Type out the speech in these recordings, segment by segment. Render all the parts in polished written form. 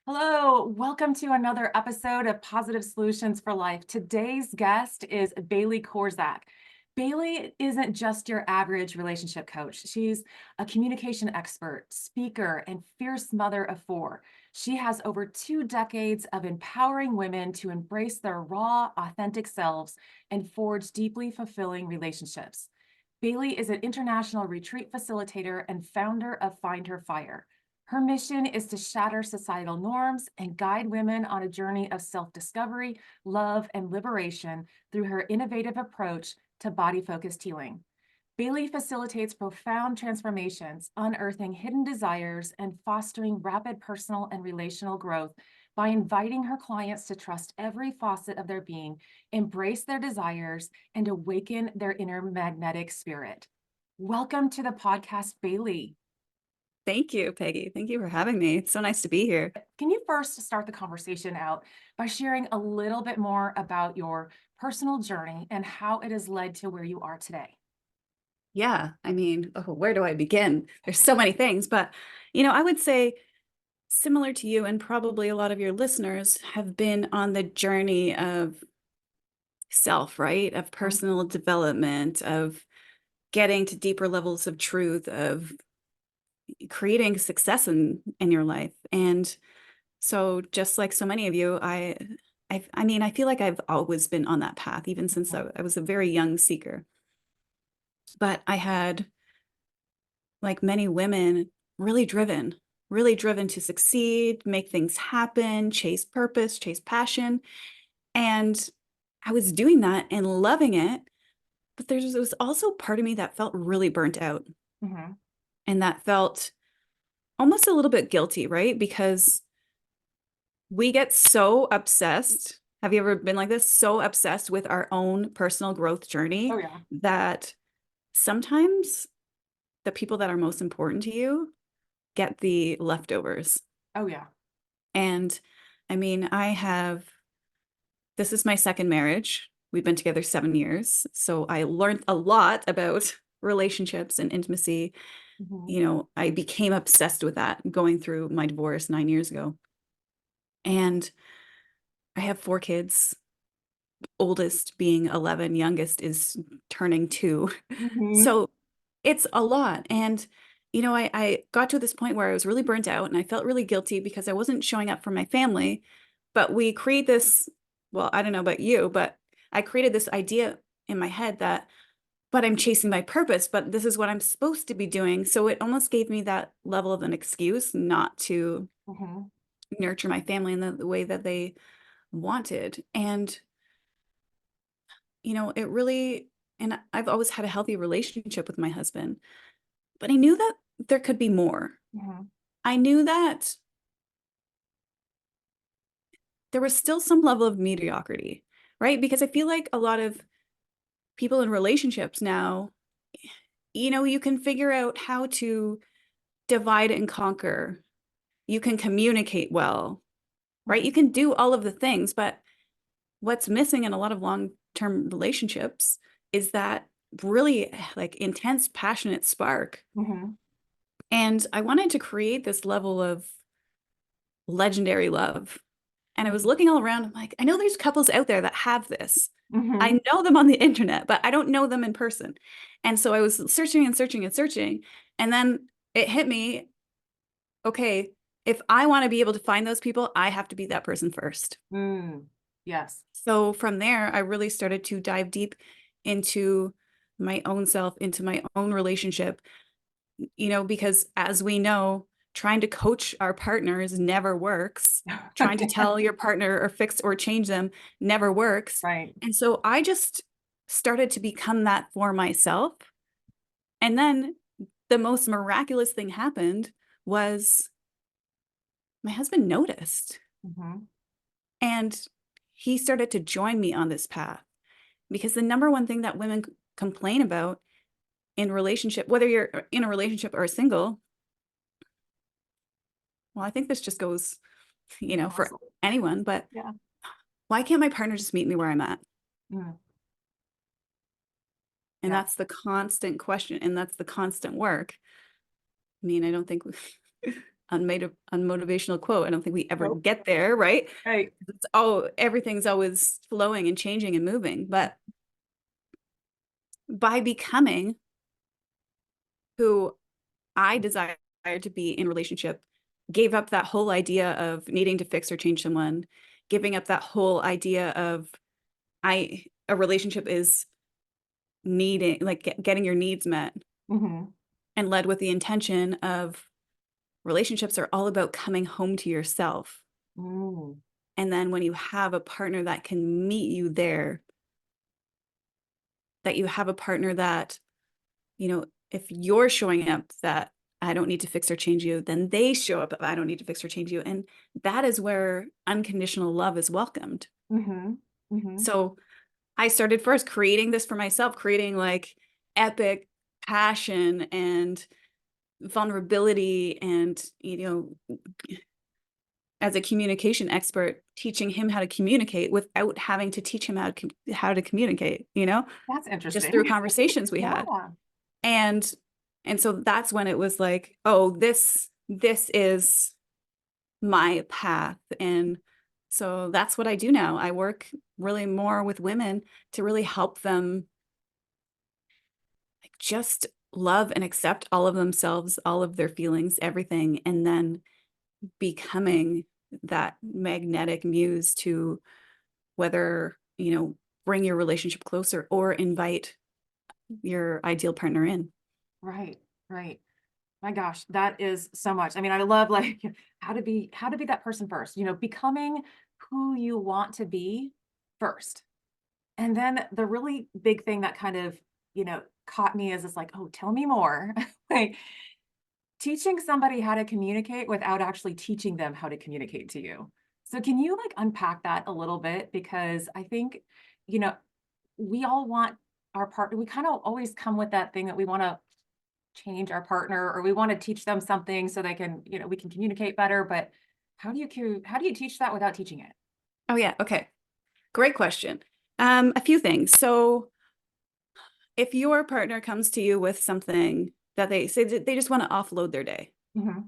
Hello, welcome to another episode of Positive Solutions for Life. Today's guest is Bailey Korzack. Bailey isn't just your average relationship coach. She's a communication expert, speaker, and fierce mother of four. She has over 2 decades of empowering women to embrace their raw, authentic selves and forge deeply fulfilling relationships. Bailey is an international retreat facilitator and founder of Find Her Fire. Her mission is to shatter societal norms and guide women on a journey of self-discovery, love, and liberation through her innovative approach to body-focused healing. Bailey facilitates profound transformations, unearthing hidden desires and fostering rapid personal and relational growth by inviting her clients to trust every facet of their being, embrace their desires, and awaken their inner magnetic spirit. Welcome to the podcast, Bailey. Thank you, Peggy. Thank you for having me. It's so nice to be here. Can you first start the conversation out by sharing a little bit more about your personal journey and how it has led to where you are today? Yeah, where do I begin? There's so many things, but I would say similar to you and probably a lot of your listeners have been on the journey of self, right? Of Mhm. personal development, of getting to deeper levels of truth, of creating success in your life. And so just like so many of you, I feel like I've always been on that path, even since I was a very young seeker. But I had, like many women, really driven to succeed, make things happen, chase purpose, chase passion. And I was doing that and loving it. But there was also part of me that felt really burnt out Mhm. and that felt almost a little bit guilty, right? Because we get so obsessed. Have you ever been like this? So obsessed with our own personal growth Oh, journey yeah. that sometimes the people that are most important to you get the leftovers. Oh, yeah. And I have, this is my second marriage. We've been together 7 years. So I learned a lot about relationships and intimacy. Mhm. I became obsessed with that going through my divorce 9 years ago. And I have 4 kids, oldest being 11, youngest is turning 2. Mhm. So it's a lot. And I got to this point where I was really burnt out and I felt really guilty because I wasn't showing up for my family. But we create this, well, I don't know about you, but I created this idea in my head that, but I'm chasing my purpose, but this is what I'm supposed to be doing. So it almost gave me that level of an excuse not to Mhm. nurture my family in the way that they wanted. And, it really, and I've always had a healthy relationship with my husband, but I knew that there could be more. Mhm. I knew that there was still some level of mediocrity, right? Because I feel like a lot of people in relationships now, you can figure out how to divide and conquer. You can communicate well, right? Mhm. You can do all of the things, but what's missing in a lot of long-term relationships is that really like intense, passionate spark. Mhm. And I wanted to create this level of legendary love. And I was Mhm. looking all around. I'm like, I know there's couples out there that have this. Mhm. I know them on the internet, but I don't know them in person. And so I was searching and searching and searching. And then it hit me, okay, if I want to be able to find those people, I have to be that person first. Mm. Yes. So from there, I really started to dive deep into my own self, into my own relationship, because as we know, trying to coach our partners never works. Trying to tell your partner or fix or change them never works. Right. And so I just started to become that for myself. And then the most miraculous thing happened was my husband noticed Mhm. and he started to join me on this path because the number one thing that women complain about in relationship, whether you're in a relationship or single, well, I think this just goes, for Universal. anyone, but Yeah. why can't my partner just meet me where I'm at? Mm. And Yeah. that's the constant question. And that's the constant work. I don't think unmotivational quote. I don't think we ever Nope. get there, right? Right. Everything's always flowing and changing and moving. But by becoming who I desire to be in relationship, gave up that whole idea of needing to fix or change someone, giving up that whole idea of a relationship is needing, like getting your needs met, Mm-hmm. and led with the intention of relationships are all about coming home to yourself. Mm. And then when you have a partner that can meet you there, that you have a partner that, if you're showing up that I don't need to fix or change you, then they show up that I don't need to fix or change you. And that is where unconditional love is welcomed. Mm-hmm. Mm-hmm. So I started first creating this for myself, creating like epic passion and vulnerability and, as a communication expert, teaching him how to communicate without having to teach him how to communicate, That's just through interesting. conversations we had. Yeah. And so that's when it was like, oh, this is my path. And so that's what I do now. I work really more with women to really help them like just love and accept all of themselves, all of their feelings, everything, and then becoming that magnetic muse to whether, bring your relationship closer or invite your ideal partner in. Right. Right. My gosh, that is so much. I mean, I love like how to be that person first, becoming who you want to be first. And then the really big thing that kind of, caught me is it's like, oh, tell me more. Like teaching somebody how to communicate without actually teaching them how to communicate to you. So can you like unpack that a little bit? Because I think, you know, we all want our partner, we kind of always come with that thing that we want to change our partner or we want to teach them something so they can, we can communicate better. But how do you teach that without teaching it? Oh yeah, okay. Great question. A few things. So if your partner comes to you with something that they say that they just want to offload their day, Hmm.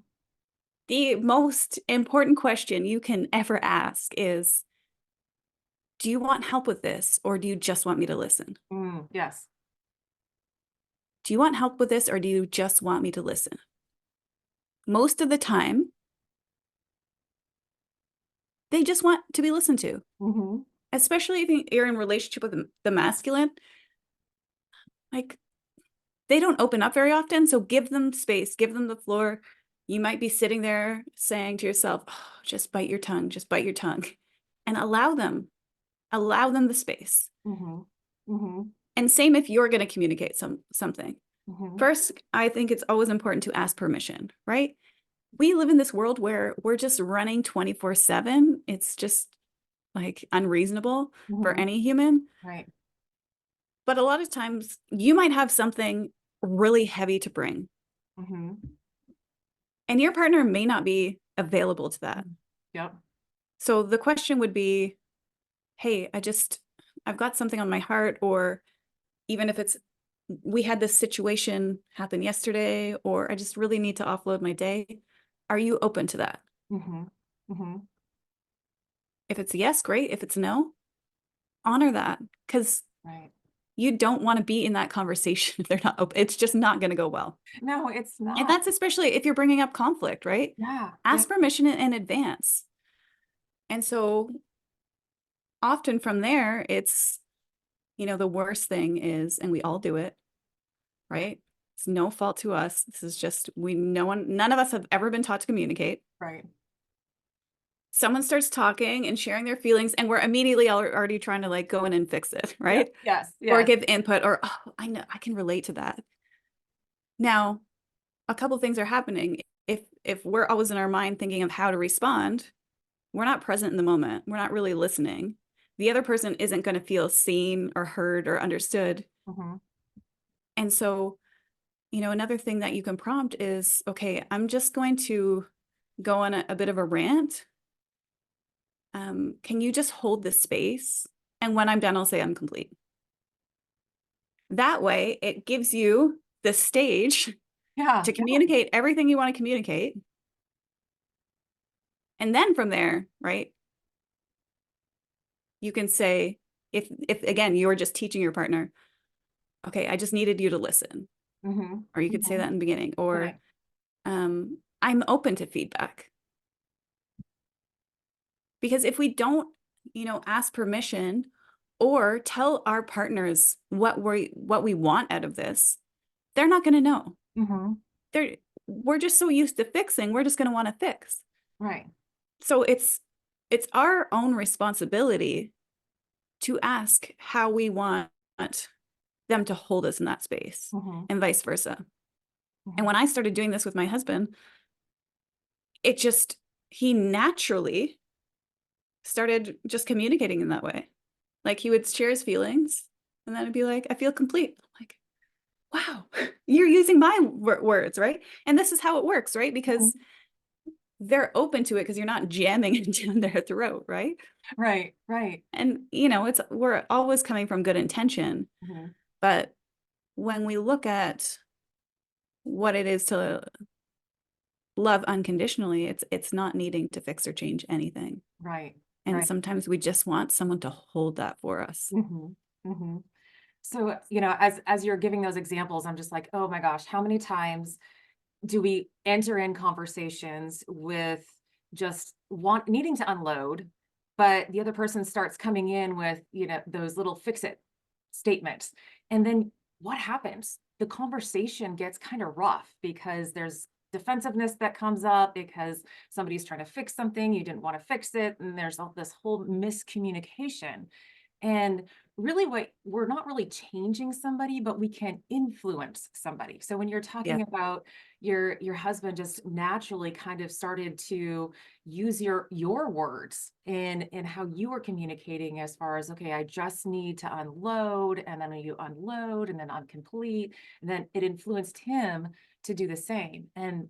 the most important question you can ever ask is, do you want help with this or do you just want me to listen? Yes. Do you want help with this or do you just want me to listen? Most of the time, they just want to be listened to, Hmm. especially if you're in a relationship with the masculine. Like, they don't open up very often, so give them space, give them the floor. You might be sitting there saying to yourself, oh, just bite your tongue, and allow them the space. Hmm. Hmm. And same if you're going to communicate something. Hmm. First, I think it's always important to ask permission, right? We live in this world where we're just running 24/7. It's just like unreasonable for Hmm. any human. Right. But a lot of times you might have something really heavy to bring, Hmm. and your partner may not be available to that. Yep. So the question would be, hey, I've got something on my heart, or even if it's, we had this situation happen yesterday, or I just really need to offload my day. Are you open to that? Hmm. Hmm. If it's a yes, great. If it's no, honor that, because Right. you don't want to be in that conversation if they're not open. It's just not going to go well. No, it's And not. that's especially if you're bringing up conflict, right? Yeah. Yeah. Ask permission in advance. And so often from there, it's, the worst thing is, and we all do it, right? It's no fault to us. This is just, none of us have ever been taught to communicate. Right. Someone starts talking and sharing their feelings, and we're immediately already trying to like go in and fix it, Yes. right? Yes. Or Yes. give input, or, oh, I know, I can relate to that. Now, a couple things are happening. If we're always in our mind thinking of how to respond, we're not present in the moment. We're not really listening. The other person isn't going to feel seen or heard or understood. Hmm. And so, another thing that you can prompt is, okay, I'm just going to go on a bit of a rant. Can you just hold this space? And when I'm done, I'll say I'm complete. That way, it gives you the stage Yeah. to Yeah. communicate everything you want to communicate. And then from there, right, you can say, if again, you're just teaching your partner, okay, I just needed you to listen. Mhm. Or you could say Mhm. that in the beginning, or Right. I'm open to feedback. Because if we don't, ask permission or tell our partners what we want out of this, they're not going to know. Mhm. They're We're just so used to fixing, we're just going to want to fix. Right. So it's our own responsibility to ask how we want them to hold us in that space Mhm. and vice versa. And Mhm. when I started doing this with my husband, it just he naturally started just communicating in that way. Like he would share his feelings and then it'd be like, I feel complete. I'm like, wow, you're using my words, right? And this is how it works, right? Mhm. Because they're open to it because you're not jamming it down their throat, right? Right. Right. And we're always coming from good intention, Mhm. but when we look at what it is to love unconditionally, it's not needing to fix or change anything. Right. And Right. sometimes we just want someone to hold that for us. Mhm. Mhm. So, as you're giving those examples, I'm just like, "Oh my gosh, how many times do we enter in conversations with just want needing to unload, but the other person starts coming in with, those little fix it statements. And then what happens? The conversation gets kind of rough because there's defensiveness that comes up because somebody's trying to fix something, you didn't want to fix it, and there's all this whole miscommunication. And really, what we're not really changing somebody, but we can influence somebody. So when you're Yeah. talking about your husband just naturally kind of started to use your words in how you were communicating as far as, okay, I just need to unload, and then you unload, and then I'm complete, and then it influenced him to do the same. And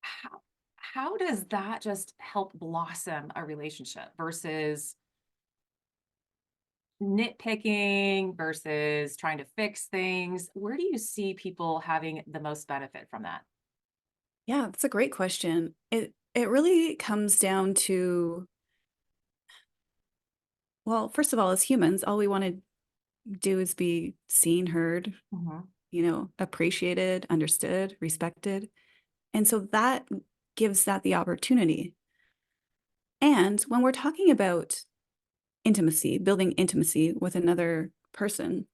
how does that just help blossom a relationship versus nitpicking versus trying to fix things? Where do you see people having the most benefit from that? Yeah, that's a great question. It really comes down to, well, first of all, as humans, all we want to do is be seen, heard, Mhm. appreciated, understood, respected. And so that gives that the opportunity. And when we're talking about intimacy, building intimacy with another person,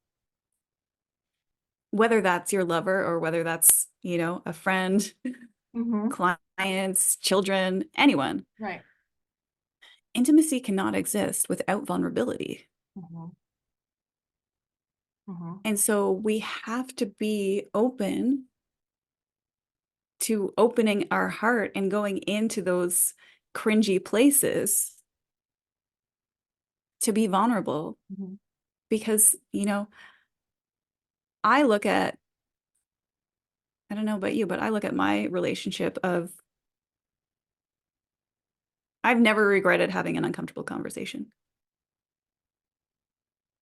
whether that's your lover or whether that's, a friend, Mhm. clients, children, anyone, Right. intimacy cannot exist without vulnerability. Mhm. Mhm. And so we have to be open to opening our heart and going into those cringy places to be vulnerable. Mhm. Because, I look at, I don't know about you, but I look at my relationship of, I've never regretted having an uncomfortable conversation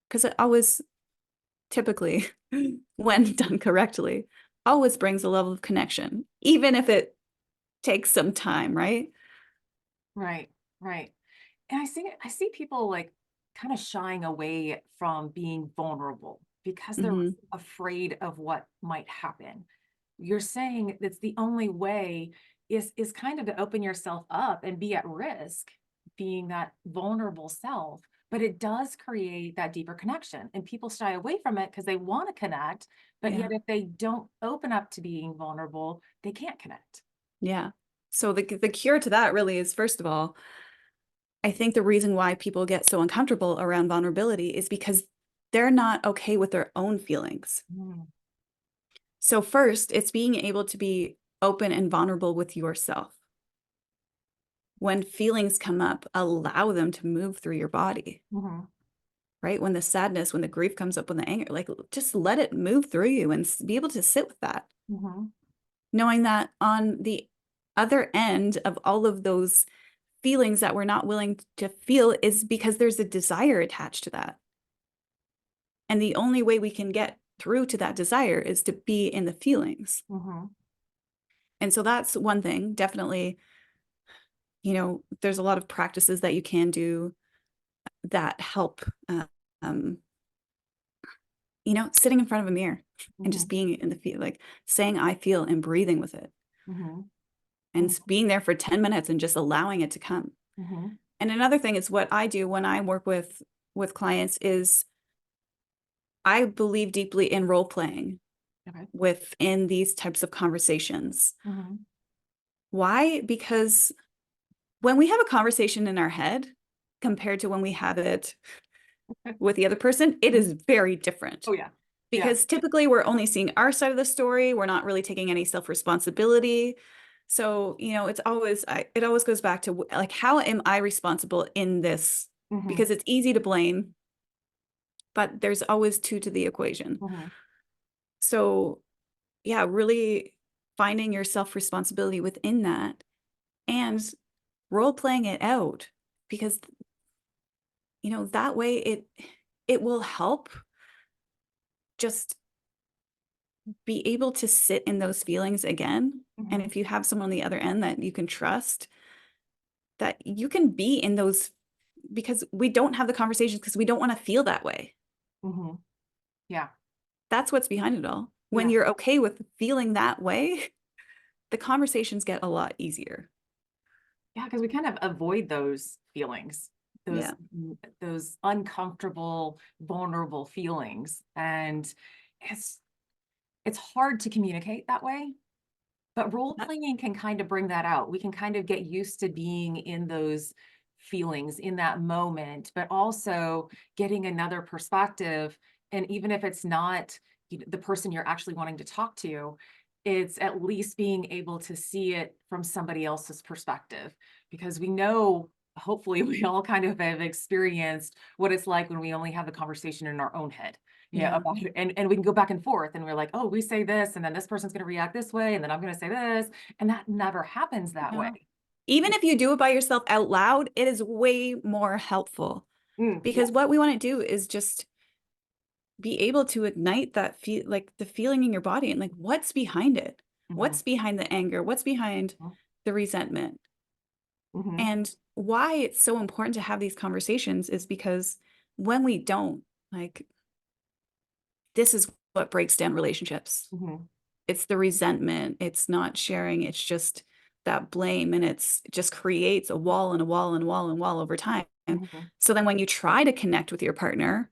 because it always typically, when done correctly, always brings a level of connection, even if it takes some time, right? Right. Right. And I see people like kind of shying away from being vulnerable because they're Hmm. afraid of what might happen. You're saying that's the only way is kind of to open yourself up and be at risk being that vulnerable self, but it does create that deeper connection. And people shy away from it because they want to connect, but yet Yeah. if they don't open up to being vulnerable, they can't connect. Yeah. So the cure to that really is, first of all, I think the reason why people get so uncomfortable around vulnerability is because they're not okay with their own feelings. Mm, So first, it's being able to be open and vulnerable with yourself. When feelings come up, allow them to move through your body, mhm, right? When the sadness, when the grief comes up, when the anger, like just let it move through you and be able to sit with that, mhm, knowing that on the other end of all of those feelings that we're not willing to feel is because there's a desire attached to that. And the only way we can get through to that desire is to be in the feelings. mhm, And so that's one thing, definitely there's a lot of practices that you can do that help. Um, sitting in front of a mirror and just Mhm. being in the feel, like saying I feel and breathing with it Mhm. and Mhm. being there for 10 minutes and just allowing it to come. Mhm. And another thing is what I do when I work with clients is I believe deeply in role playing Okay. within these types of conversations. Mhm. Why? Because when we have a conversation in our head compared to when we have it with the other person, it Mhm. is very different. Oh, yeah. Yeah. Because typically we're only seeing our side of the story. We're not really taking any self-responsibility. So, it always goes back to like, how am I responsible in this? Mhm. Because it's easy to blame, but there's always two to the equation. Mhm. So, yeah, really finding your self-responsibility within that and role playing it out because, that way it will help just be able to sit in those feelings again. And Mhm. if you have someone on the other end that you can trust, that you can be in those, because we don't have the conversations because we don't want to feel that way. Mhm. Yeah. That's what's behind it all. When Yeah. you're okay with feeling that way, the conversations get a lot easier. Yeah, because we kind of avoid those feelings, Yeah. those uncomfortable, vulnerable feelings. And it's it's hard to communicate that way, but role That- playing can kind of bring that out. We can kind of get used to being in those feelings in that moment, but also getting another perspective. And even if it's not the person you're actually wanting to talk to, it's at least being able to see it from somebody else's perspective. Because we know, hopefully, we all kind of have experienced what it's like when we only have the conversation in our own head. Yeah, Yeah. about it. And we can go back and forth and we're like, oh, we say this, and then this person's gonna react this way, and then I'm gonna say this. And that never happens that way. No. Even if you do it by yourself out loud, it is way more helpful Yeah. because what we want to do is just be able to ignite that feel, like the feeling in your body, and like what's behind it, Mhm. what's behind the anger, what's behind Mhm. the resentment. Mhm. And why it's so important to have these conversations is because when we don't, like, this is what breaks down relationships. Mhm. It's the resentment, it's not sharing, it's just that blame, and it just creates a wall and a wall and a wall and a wall over time. Mhm. So then when you try to connect with your partner,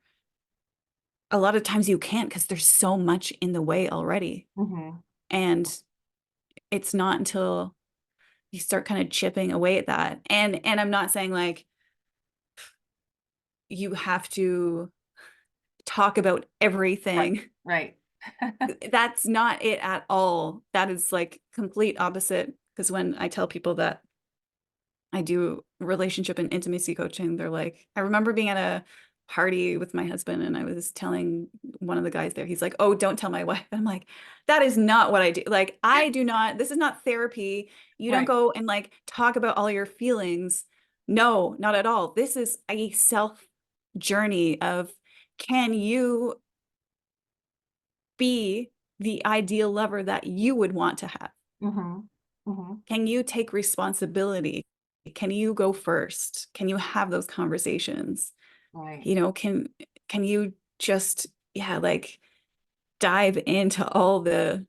a lot of times you can't because there's so much in the way already. Mhm. And it's not until you start kind of chipping away at that. And I'm not saying like you have to talk about Right. everything. Right. That's not it at all. That is like complete opposite. Because when I tell people that I do relationship and intimacy coaching, they're like, I remember being at a party with my husband and I was telling one of the guys there, he's like, oh, don't tell my wife. And I'm like, that is not what I do. Like, I do not, this is not therapy. You don't Right. go and like talk about all your feelings. No, not at all. This is a self journey of, can you be the ideal lover that you would want to have? Mhm. Mhm. Can you take responsibility? Can you go first? Can you have those conversations? Right. You know, can you just, yeah, like dive into all the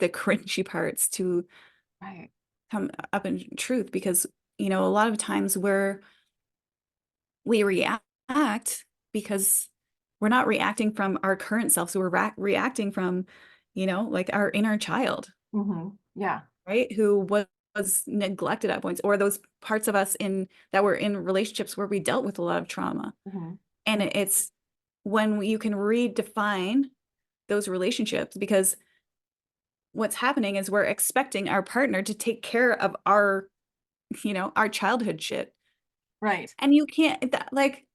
cringy parts to Right. come up in truth? Because, a lot of times we react because we're not reacting from our current self. So we're reacting from, like our inner child, Mhm. Yeah. right? Who was neglected at points, or those parts of us in that were in relationships where we dealt with a lot of trauma. Mhm. And Mhm. it's when you can redefine those relationships, because what's happening is we're expecting our partner to take care of our childhood shit. Right. And you can't like,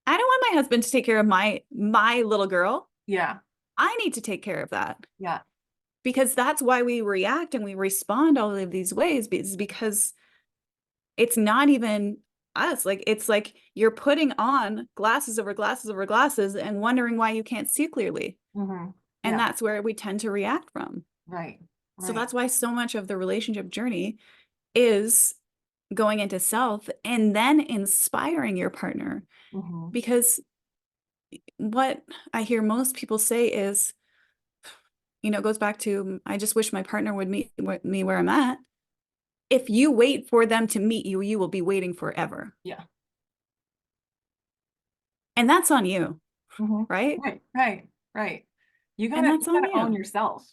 I don't want my husband to take care of my little girl. Yeah. I need to take care of that, Yeah. because that's why we react and we respond all of these ways, is because it's not even us. Like, it's like you're putting on glasses over glasses over glasses and wondering why you can't see clearly. Mhm. And Yeah. that's where we tend to react from. Right. So Right. that's why so much of the relationship journey is going into self and then inspiring your partner. Mhm. Because what I hear most people say is, it goes back to, I just wish my partner would meet me where I'm at. If you wait for them to meet you, you will be waiting forever. Yeah. And that's on you, Mhm. right? Right, right, right. And You that's on gotta own you. yourself.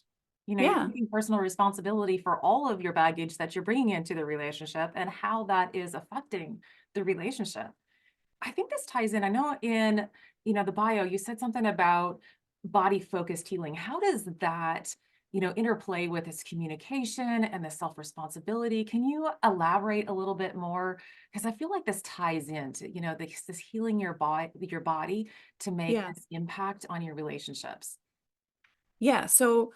You're Yeah. taking personal responsibility for all of your baggage that you're bringing into the relationship and how that is affecting the relationship. I think this ties in. I know in, the bio, you said something about body focused healing. How does that, interplay with this communication and the self responsibility? Can you elaborate a little bit more? Because I feel like this ties into, this healing your body to make Yeah. this impact on your relationships. Yeah. So,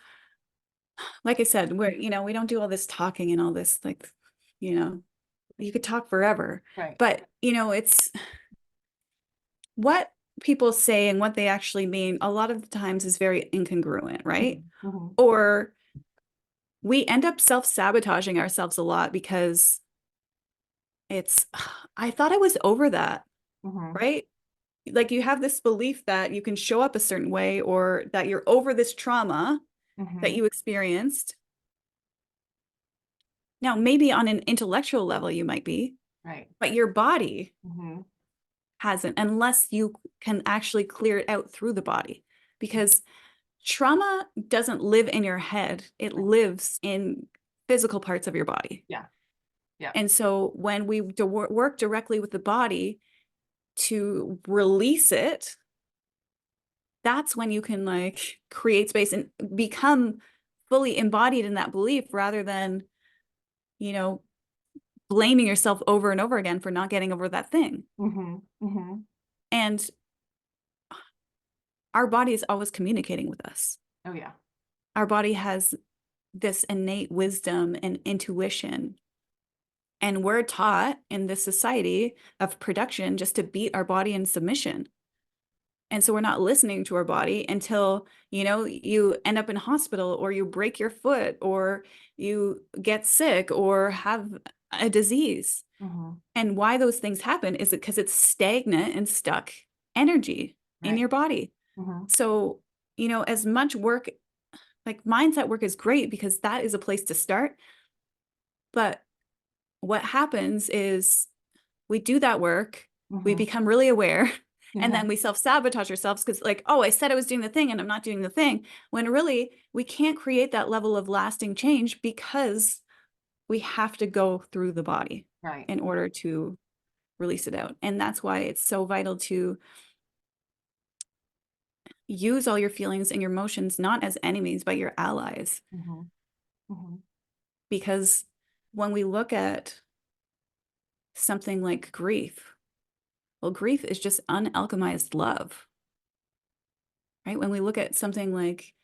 like I said, we don't do all this talking and all this, like, you know, you could talk forever, Right. but, it's what people say and what they actually mean a lot of the times is very incongruent, right? Mhm, mhm, Or we end up self-sabotaging ourselves a lot because it's, I thought I was over that, mhm, right? Like you have this belief that you can show up a certain way or that you're over this trauma that mhm. you experienced. Now, maybe on an intellectual level, you might be, Right. but your body Mhm, hasn't unless you can actually clear it out through the body. Because trauma doesn't live in your head, it right. lives in physical parts of your body. Yeah. Yeah. And so when we work directly with the body to release it, that's when you can like create space and become fully embodied in that belief rather than, you know, blaming yourself over and over again for not getting over that thing. Mhm, mhm. And our body is always communicating with us. Oh, yeah. Our body has this innate wisdom and intuition. And we're taught in this society of production just to beat our body in submission. And so we're not listening to our body until, you end up in hospital or you break your foot or you get sick or have a disease. Mhm. And why those things happen is because it's stagnant and stuck energy in Right. your body. Mhm. So, as much work, like mindset work is great because that is a place to start. But what happens is we do that work, we Mhm. become really aware, and Yeah. then we self-sabotage ourselves because, like, oh, I said I was doing the thing and I'm not doing the thing. When really we can't create that level of lasting change because we have to go through the body Right. in order to release it out. And that's why it's so vital to use all your feelings and your emotions not as enemies, but your allies. Mhm. Mhm. Because when we look at something like grief, well, grief is just unalchemized love, right? When we look at something like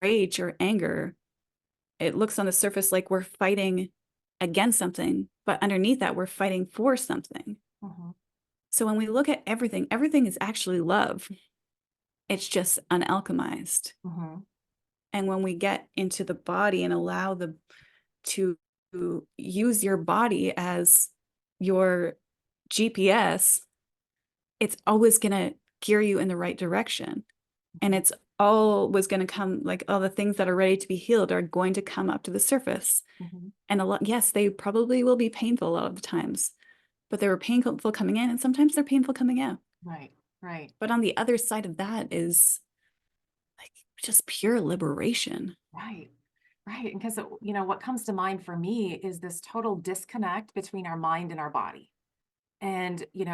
rage or anger, it looks on the surface like we're fighting against something, but underneath that, we're fighting for something. Mhm. So when we look at everything, everything is actually love. It's just unalchemized. Mhm. And when we get into the body and allow to use your body as your GPS, it's always going to gear you in the right direction. And Mhm. it's always going to come, like all the things that are ready to be healed are going to come up to the surface. Mhm. And a lot, yes, they probably will be painful a lot of the times, but they were painful coming in and sometimes they're painful coming out. Right. Right. But on the other side of that is like just pure liberation. Right. Right. Because, what comes to mind for me is this total disconnect between our mind and our body. And, you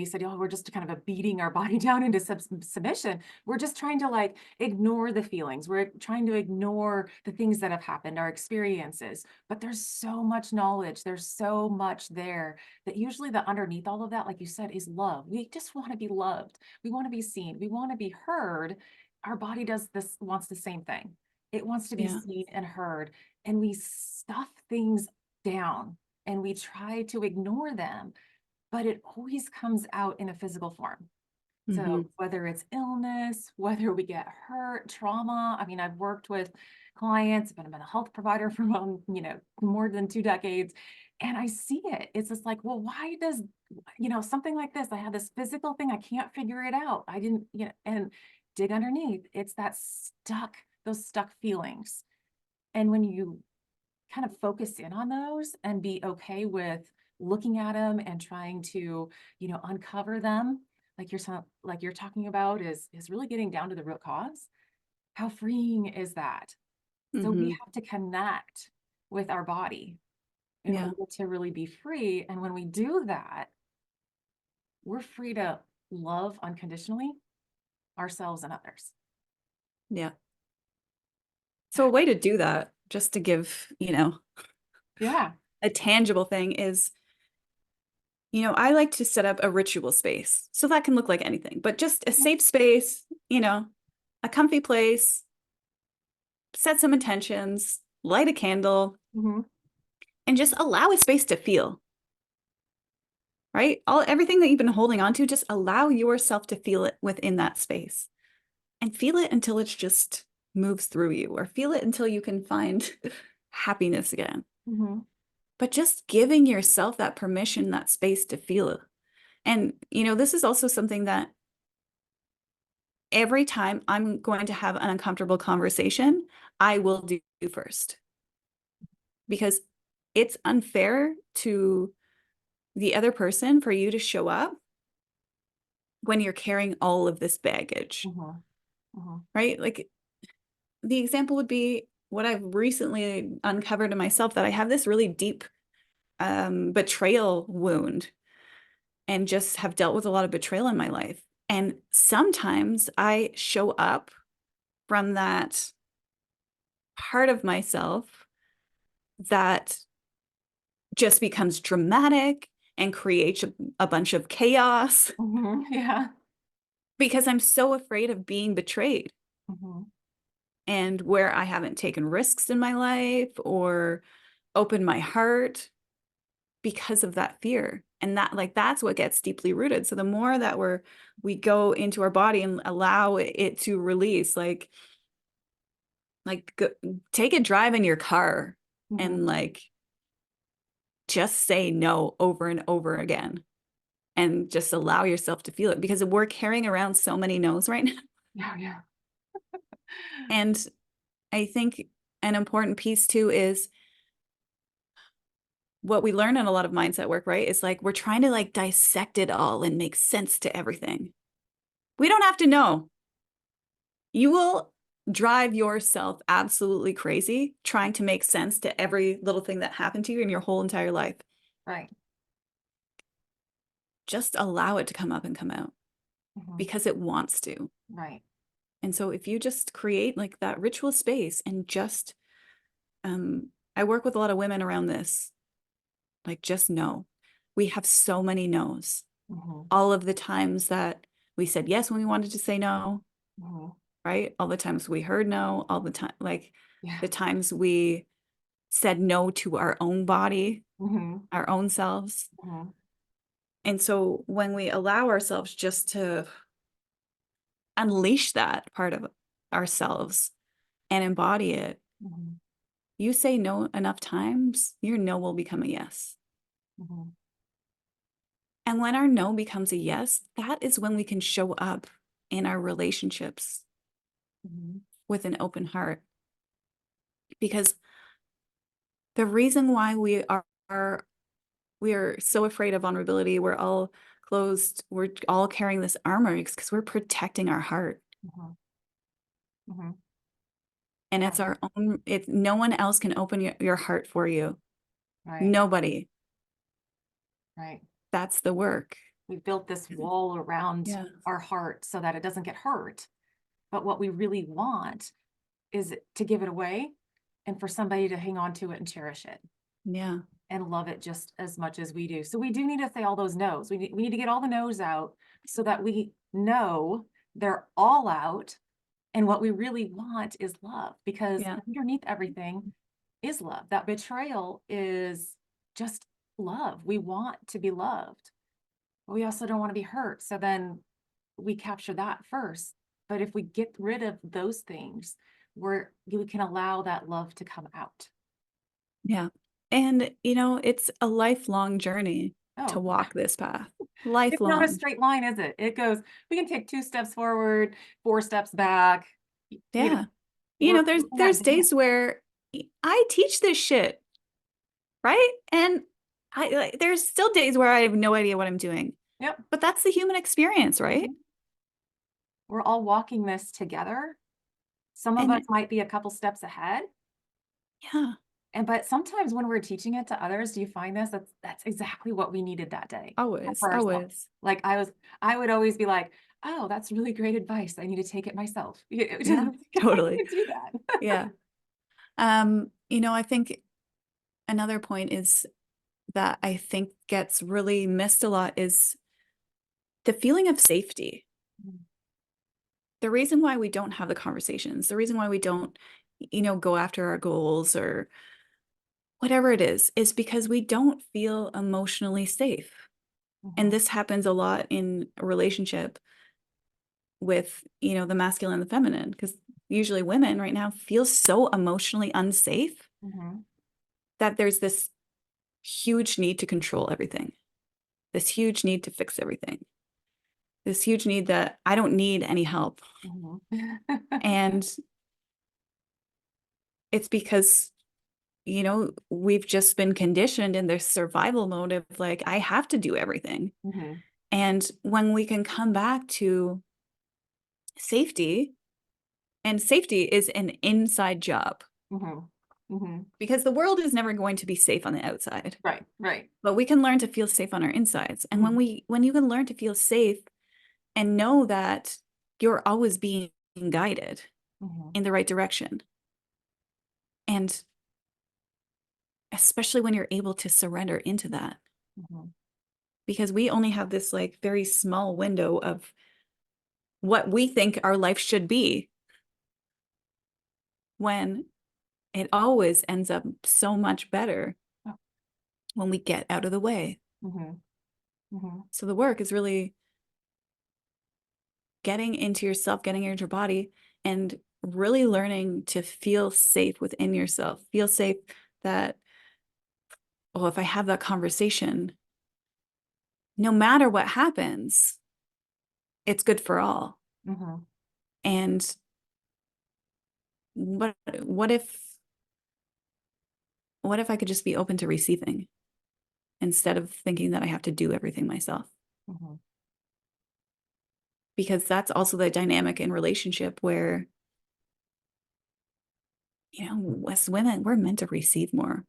said, oh, we're just kind of a beating our body down into submission. We're just trying to like ignore the feelings. We're trying to ignore the things that have happened, our experiences. But there's so much knowledge. There's so much there that usually the underneath all of that, like you said, is love. We just want to be loved. We want to be seen. We want to be heard. Our body wants the same thing. It wants to be Yeah. seen and heard. And we stuff things down and we try to ignore them, but it always comes out in a physical form. Hmm. So whether it's illness, whether we get hurt, trauma. I mean, I've worked with clients, been a mental health provider for more than 2 decades. And I see it. It's just like, well, why does, something like this? I have this physical thing. I can't figure it out. I didn't, and dig underneath. It's those stuck feelings. And when you kind of focus in on those and be okay with looking at them and trying to, uncover them, like you're talking about, is really getting down to the root cause. How freeing is that? So we Hmm. have to connect with our body in Yeah. order to really be free. And when we do that, we're free to love unconditionally ourselves and others. Yeah. So a way to do that, just to give, Yeah. a tangible thing is, I like to set up a ritual space. So that can look like anything, but just a safe space, a comfy place, set some intentions, light a candle, Mm-hmm. and just allow a space to feel, right? Everything that you've been holding on to, just allow yourself to feel it within that space and feel it until it's just moves through you, or feel it until you can find happiness again. Mm-hmm. But just giving yourself that permission, that space to feel it. And, this is also something that every time I'm going to have an uncomfortable conversation, I will do first, because it's unfair to the other person for you to show up when you're carrying all of this baggage, Mm-hmm. Mm-hmm. right? Like, the example would be what I've recently uncovered in myself, that I have this really deep betrayal wound, and just have dealt with a lot of betrayal in my life. And sometimes I show up from that part of myself that just becomes dramatic and creates a bunch of chaos, Mm-hmm. Yeah. because I'm so afraid of being betrayed, Mm-hmm. and where I haven't taken risks in my life or opened my heart because of that fear. And that's what gets deeply rooted. So the more that we go into our body and allow it to release, go, take a drive in your car Mm-hmm. and just say no over and over again, and just allow yourself to feel it, because we're carrying around so many no's right now. Yeah. Yeah. And I think an important piece too is what we learn in a lot of mindset work, right? Is we're trying to dissect it all and make sense to everything. We don't have to know. You will drive yourself absolutely crazy trying to make sense to every little thing that happened to you in your whole entire life. Right. Just allow it to come up and come out, Mm-hmm. because it wants to. Right. And so if you just create that ritual space and just, I work with a lot of women around this, just know. We have so many no's. Mm-hmm. All of the times that we said yes when we wanted to say no, Mm-hmm. right? All the times we heard no, all the time, Yeah. the times we said no to our own body, Mm-hmm. our own selves. Mm-hmm. And so when we allow ourselves just to unleash that part of ourselves and embody it, Mm-hmm. you say no enough times, your no will become a yes. Mm-hmm. And when our no becomes a yes, that is when we can show up in our relationships Mm-hmm. with an open heart. Because the reason why we are so afraid of vulnerability, we're all closed, we're all carrying this armor, because we're protecting our heart. Mm-hmm. Mm-hmm. And Yeah. it's our own, no one else can open your heart for you. Right. Nobody. Right. That's the work. We built this wall around Yeah. our heart so that it doesn't get hurt. But what we really want is to give it away and for somebody to hang on to it and cherish it Yeah. and love it just as much as we do. So we do need to say all those no's. We need to get all the no's out so that we know they're all out. And what we really want is love, because Yeah. underneath everything is love. That betrayal is just love. We want to be loved, but we also don't want to be hurt. So then we capture that first. But if we get rid of those things, we can allow that love to come out. Yeah. And, it's a lifelong journey to Oh, walk this path. it's not a Lifelong. straight line, is it? It goes, we can take 2 steps forward, 4 steps back. You know, Yeah. There's we're in that there's dance. days where I teach this shit, right? And there's still days where I have no idea what I'm doing. Yep. But that's the human experience, right? Mhm. We're all walking this together. Some of us And might be a couple steps ahead, yeah, but sometimes when we're teaching it to others, do you find this? That's exactly what we needed that day always, for ourselves. always. Like I would always be like, "Oh, that's really great advice. I need to take it myself." Yeah, I totally. could do that. Yeah. I think another point is that I think gets really missed a lot is the feeling of safety. Mhm, The reason why we don't have the conversations, the reason why we don't, go after our goals or whatever it is because we don't feel emotionally safe. And mhm, this happens a lot in a relationship with, the masculine and the feminine, because usually women right now feel so emotionally unsafe mhm, that there's this huge need to control everything, this huge need to fix everything, this huge need that I don't need any help. mhm. And it's because, we've just been conditioned in this survival mode of like, I have to do everything. Mhm, And when we can come back to safety, and safety is an inside job mhm, mhm. because the world is never going to be safe on the outside, Right, right. but we can learn to feel safe on our insides. And Mhm, when you can learn to feel safe and know that you're always being guided mhm, in the right direction, and especially when you're able to surrender into that, mhm, because we only have this like very small window of what we think our life should be, when it always ends up so much better oh, when we get out of the way. mhm, mhm. So the work is really getting into yourself, getting into your body, and really learning to feel safe within yourself. Feel safe that, oh, if I have that conversation, no matter what happens, it's good for all. Mhm, And what if I could just be open to receiving instead of thinking that I have to do everything myself? mhm. Because that's also the dynamic in relationship where, as women, we're meant to receive more.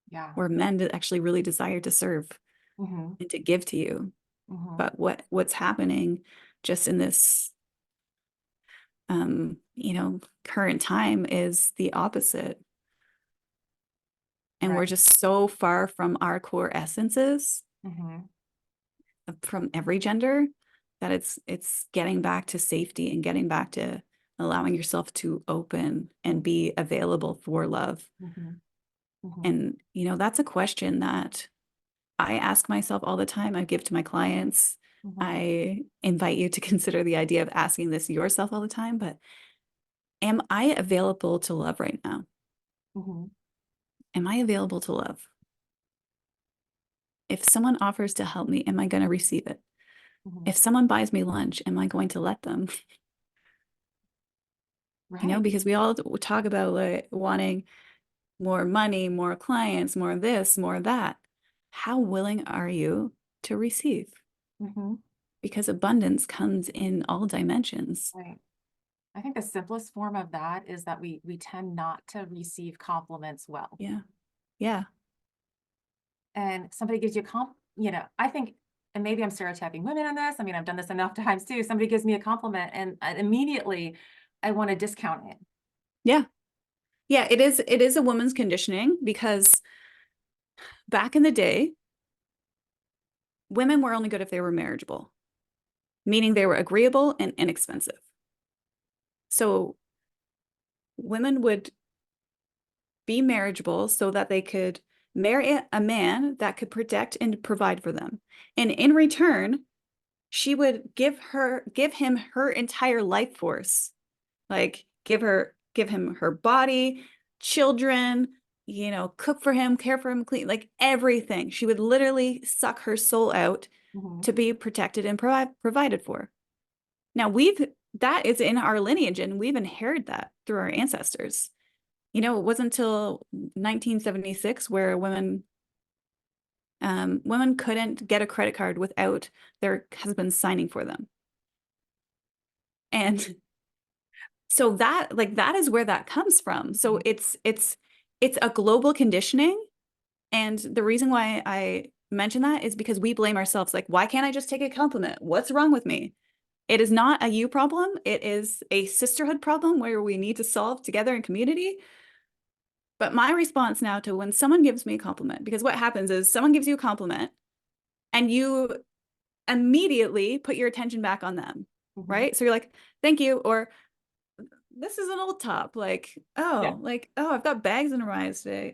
Yeah. We're men to actually really desire to serve Mhm, and to give to you. mhm. But what's happening just in this current time is the opposite. And we're Right. just so far from our core essences Mhm, from every gender that it's getting back to safety and getting back to allowing yourself to open and be available for love. mhm, mhm, And that's a question that I ask myself all the time. I give to my clients. mhm, I invite you to consider the idea of asking this yourself all the time. But am I available to love right now? mhm, Am I available to love? If someone offers to help me, am I going to receive it? mhm. If someone buys me lunch, am I going to let them? Right. Because we all talk about like wanting more money, more clients, more this, more that. How willing are you to receive? Mhm. Because abundance comes in all dimensions. Right. I think the simplest form of that is that we tend not to receive compliments well. Yeah. Yeah. And somebody gives you I think, and maybe I'm stereotyping women on this. I mean, I've done this enough times too. Somebody gives me a compliment and immediately I want to discount it. Yeah. Yeah. It is a woman's conditioning because back in the day, women were only good if they were marriageable, meaning they were agreeable and inexpensive. So women would be marriageable so that they could marry a man that could protect and provide for them. And in return, she would give him her entire life force. Like give him her body, children, cook for him, care for him, clean, like everything. She would literally suck her soul out Mhm. to be protected and provided for. Now that is in our lineage, and we've inherited that through our ancestors. It wasn't until 1976 where women couldn't get a credit card without their husbands signing for them. And so that is where that comes from. So Mhm. it's a global conditioning. And the reason why I mention that is because we blame ourselves. Like, why can't I just take a compliment? What's wrong with me? It is not a you problem. It is a sisterhood problem where we need to solve together in community. But my response now to when someone gives me a compliment, because what happens is someone gives you a compliment and you immediately put your attention back on them, Mhm. right? So you're like, thank you. Or this is an old top. Yeah. Oh, I've got bags in my eyes today.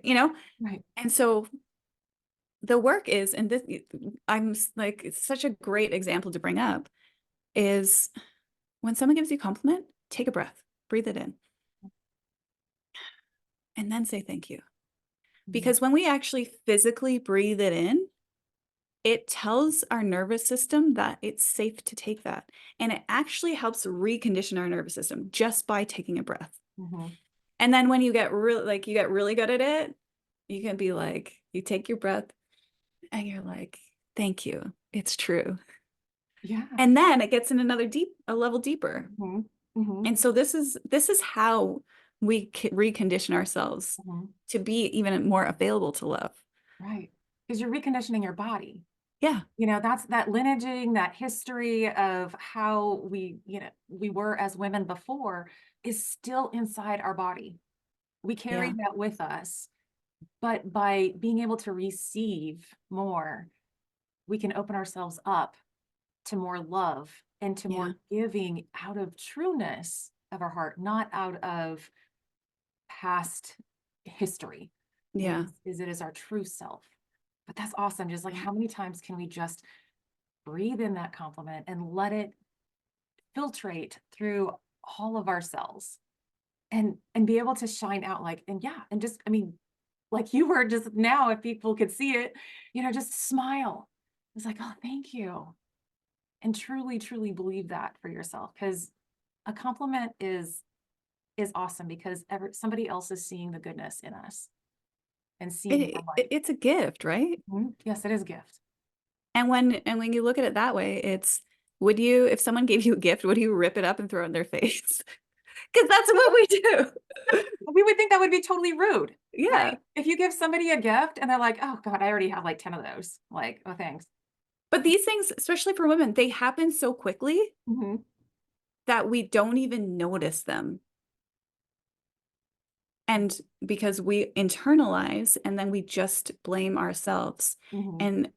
Right. And so the work is, and this, I'm like, it's such a great example to bring up, is when someone gives you a compliment, take a breath, breathe it in, and then say thank you. Mhm. Because when we actually physically breathe it in, it tells our nervous system that it's safe to take that. And it actually helps recondition our nervous system just by taking a breath. Mhm. And then when you get really good at it, you can be like, you take your breath and you're like, thank you. It's true. Yeah. And then it gets in a level deeper. Mhm. Mhm. And so this is how we recondition ourselves Mhm. to be even more available to love. Right. Because you're reconditioning your body. Yeah. That's that lineaging, that history of how we were as women before is still inside our body. We carry Yeah. that with us, but by being able to receive more, we can open ourselves up to more love and to Yeah. more giving out of trueness of our heart, not out of past history. Yeah. It is our true self. But that's awesome. Just like how many times can we just breathe in that compliment and let it filtrate through all of our cells and be able to shine out like and yeah and just like you were just now if people could see it just smile. It's like, oh, thank you, and truly believe that for yourself, because a compliment is awesome because somebody else is seeing the goodness in us and seeing our light. It's a gift, right? Mhm. Yes, it is a gift. And when you look at it that way, would you, if someone gave you a gift, would you rip it up and throw it in their face? Because that's what we do. We would think that would be totally rude, Yeah. right? If you give somebody a gift and they're like, oh God, I already have like 10 of those, like, oh thanks. But these things, especially for women, they happen so quickly Hmm. that we don't even notice them. And because we internalize and then we just blame ourselves. Hmm. And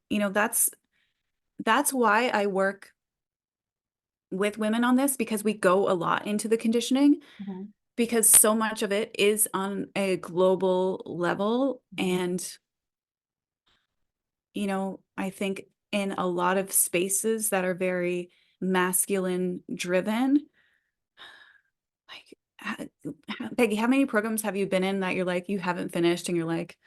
that's why I work with women on this, because we go a lot into the conditioning, Hmm. because so much of it is on a global level. Hmm. And I think in a lot of spaces that are very masculine driven, like, Peggy, how many programs have you been in that you're like, you haven't finished and you're like,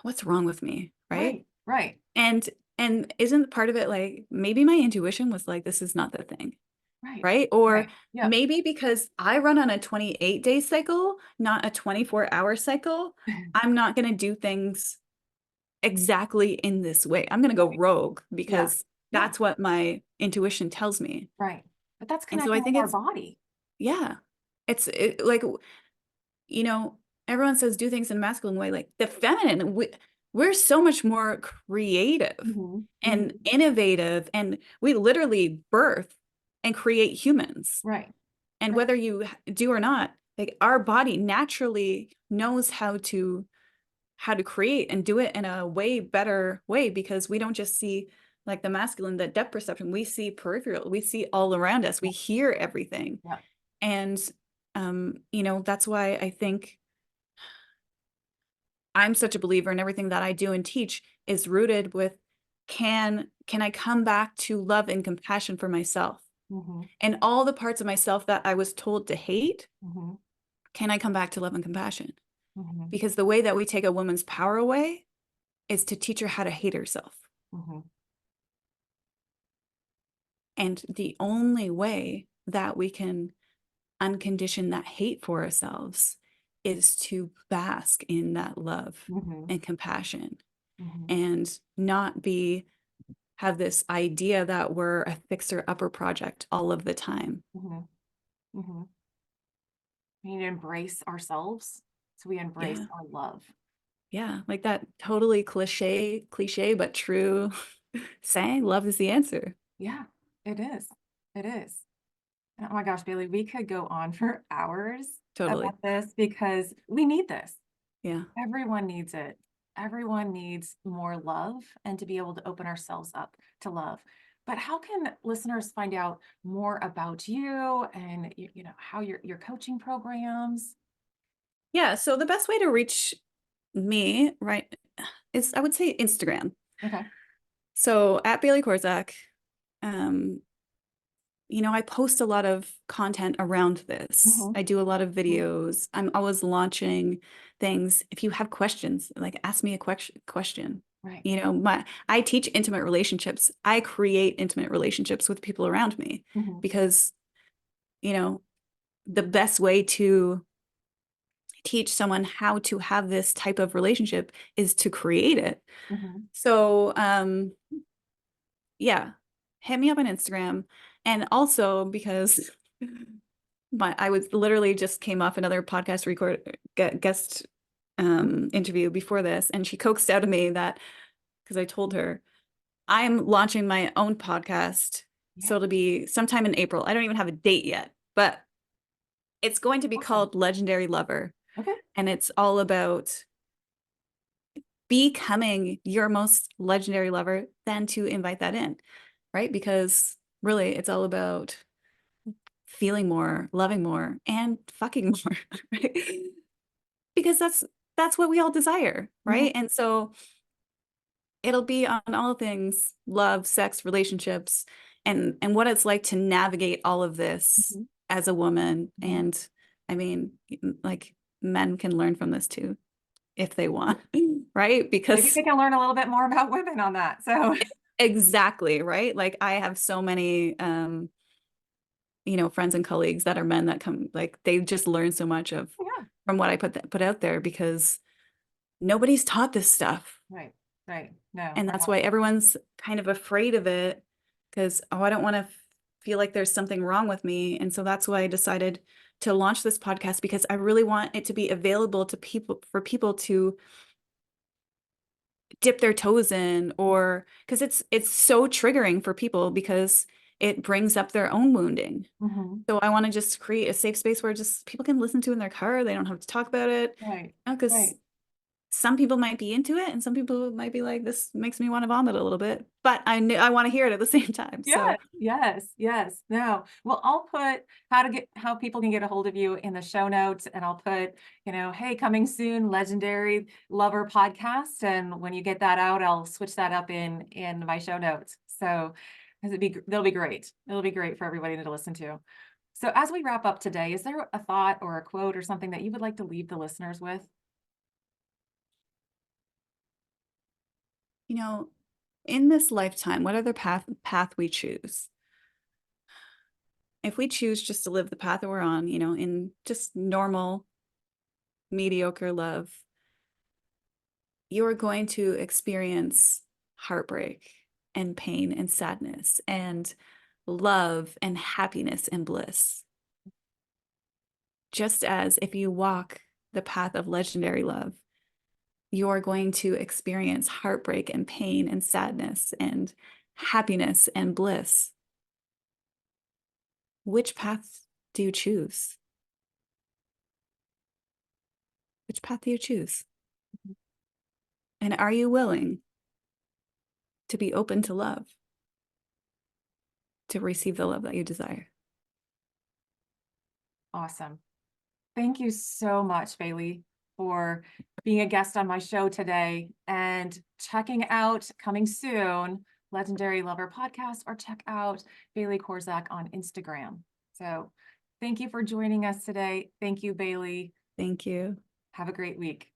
what's wrong with me? Right. Right, right, And isn't part of it like maybe my intuition was like, this is not the thing. right, Right. Or right. Yep. maybe because I run on a 28-day cycle, not a 24-hour cycle, I'm not going to do things exactly in this way. I'm going to go Right. rogue Yeah. because Yeah. that's what my intuition tells me. Right. But that's And so I connecting with think our it's, body. yeah, like, you know, everyone says do things in a masculine way. Like the feminine, we're so much more creative Hmm. and Hmm. innovative, and we literally birth and create humans. Right. And Right. whether you do or not, like our body naturally knows how to create and do it in a way better way, because we don't just see like the masculine, the depth perception, we see peripheral, we see all around us, we Yeah. hear everything. Yeah. And that's why I think I'm such a believer in everything that I do and teach is rooted with, can I come back to love and compassion for myself Hmm. and all the parts of myself that I was told to hate? Hmm. Can I come back to love and compassion? Mhm. because the way that we take a woman's power away is to teach her how to hate herself. Mhm. And the only way that we can uncondition that hate for ourselves is to bask in that love Mhm. and compassion, Mhm. and not be have this idea that we're a fixer upper project all of the time. Mhm. Mhm. We need to embrace ourselves, so we embrace Yeah. our love. Yeah. Like that totally cliche, but true saying, love is the answer. Yeah, it is. It is. And oh my gosh, Bailey, we could go on for hours Totally. about this because we need this. Yeah. Everyone needs it. Everyone needs more love and to be able to open ourselves up to love. But how can listeners find out more about you and how your coaching programs? Yeah. So the best way to reach me, right, is, I would say, Instagram. Okay. So at Bailey Korzack, um, I post a lot of content around this. Hmm. I do a lot of Hmm. videos. I'm always launching things. If you have questions, like ask me a question. Right. I teach intimate relationships. I create intimate relationships with people around me Hmm. because, you know, the best way to teach someone how to have this type of relationship is to create it. Hmm. So, yeah, hit me up on Instagram. And also because I was literally just came off another podcast guest interview before this, and she coaxed out of me that, because I told her I'm launching my own podcast. Yeah. So it'll be sometime in April. I don't even have a date yet, but it's going to be Awesome. called Legendary Lover. Okay. And it's all about becoming your most legendary lover, then to invite that in, right? Because really, it's all about feeling more, loving more, and fucking more, right? Because that's what we all desire, Hmm. right? And so it'll be on all things love, sex, relationships, and what it's like to navigate all of this Hmm. as a woman. Hmm. And I mean, like, men can learn from this too if they want, right? Maybe Because they can learn a little bit more about women on that. So, exactly, right? Like I have so many friends and colleagues that are men that come, like, they just learn so much of yeah. from what I put out there, because nobody's taught this stuff. Right. Right. No, And I that's why everyone's kind of afraid of it, because, oh, I don't want to feel like there's something wrong with me. And so that's why I decided to launch this podcast, because I really want it to be available to people, for people to dip their toes in, or because it's so triggering for people, because it brings up their own wounding. hmm. So I want to just create a safe space where just people can listen to in their car. They don't have to talk about it. Right. Because Right. some people might be into it and some people might be like, this makes me want to vomit a little bit, but I want to hear it at the same time. Yes, So yes, yes. No. Well, I'll put how people can get a hold of you in the show notes, and I'll put, hey, coming soon, Legendary Lover podcast. And when you get that out, I'll switch that up in my show notes. So, because they'll be great. It'll be great for everybody to listen to. So, as we wrap up today, is there a thought or a quote or something that you would like to leave the listeners with? you know in this lifetime, whatever path we choose, if we choose just to live the path that we're on, in just normal mediocre love, you're going to experience heartbreak and pain and sadness and love and happiness and bliss. Just as if you walk the path of legendary love, you're going to experience heartbreak and pain and sadness and happiness and bliss. Which path do you choose? Which path do you choose? And are you willing to be open to love, to receive the love that you desire? Awesome. Thank you so much, Bailey, for being a guest on my show today and checking out coming soon Legendary Lover podcast, or check out Bailey Korzack on Instagram. So thank you for joining us today. Thank you, Bailey. Thank you. Have a great week.